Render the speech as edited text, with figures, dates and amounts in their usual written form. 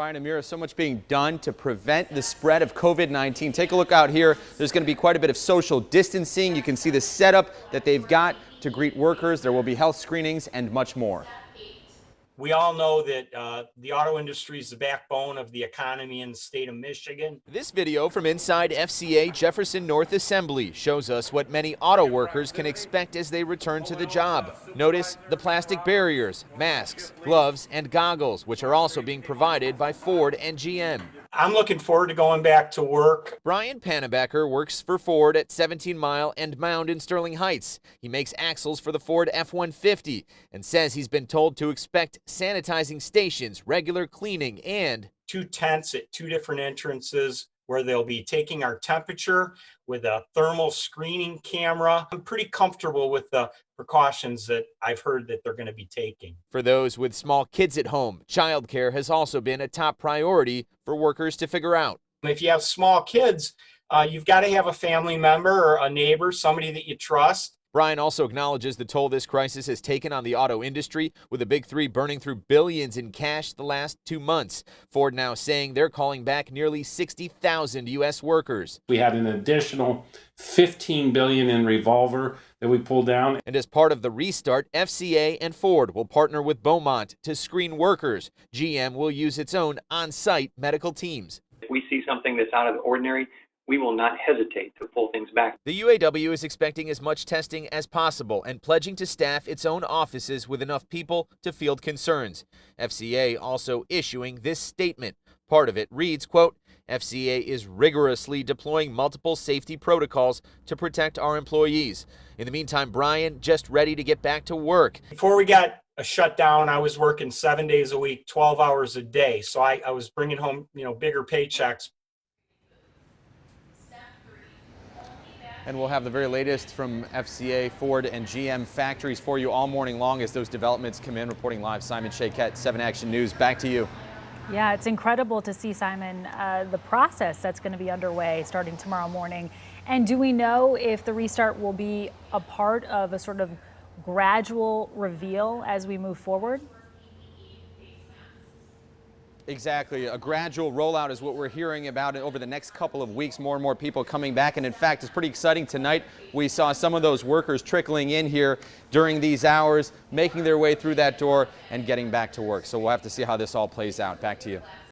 Brian and Amira, so much being done to prevent the spread of COVID-19. Take a look out here. There's going to be quite a bit of social distancing. You can see the setup that they've got to greet workers. There will be health screenings and much more. We all know that the auto industry is the backbone of the economy in the state of Michigan. This video from inside FCA Jefferson North Assembly shows us what many auto workers can expect as they return to the job. Notice the plastic barriers, masks, gloves, and goggles, which are also being provided by Ford and GM. I'm looking forward to going back to work. Brian Pannebacker works for Ford at 17 Mile and Mound in Sterling Heights. He makes axles for the Ford F-150 and says he's been told to expect sanitizing stations, regular cleaning, and 2 tents at 2 different entrances where they'll be taking our temperature with a thermal screening camera. I'm pretty comfortable with the precautions that I've heard that they're going to be taking. For those with small kids at home, childcare has also been a top priority for workers to figure out. If you have small kids, you've got to have a family member or a neighbor, somebody that you trust. Brian also acknowledges the toll this crisis has taken on the auto industry, with the big three burning through billions in cash the last 2 months. Ford now saying they're calling back nearly 60,000 U.S. workers. We had an additional $15 billion in revolver that we pulled down. And as part of the restart, FCA and Ford will partner with Beaumont to screen workers. GM will use its own on-site medical teams. If we see something that's out of the ordinary, we will not hesitate to pull things back. The UAW is expecting as much testing as possible and pledging to staff its own offices with enough people to field concerns. FCA also issuing this statement. Part of it reads, quote, FCA is rigorously deploying multiple safety protocols to protect our employees. In the meantime, Brian just ready to get back to work. Before we got a shutdown, I was working 7 days a week, 12 hours a day. So I was bringing home, bigger paychecks. And we'll have the very latest from FCA, Ford, and GM factories for you all morning long as those developments come in. Reporting live, Simon Shakette, 7 Action News. Back to you. Yeah, it's incredible to see, Simon, the process that's going to be underway starting tomorrow morning. And do we know if the restart will be a part of a sort of gradual reveal as we move forward? Exactly. A gradual rollout is what we're hearing about over the next couple of weeks. More and more people coming back. And in fact, it's pretty exciting. Tonight, we saw some of those workers trickling in here during these hours, making their way through that door and getting back to work. So we'll have to see how this all plays out. Back to you.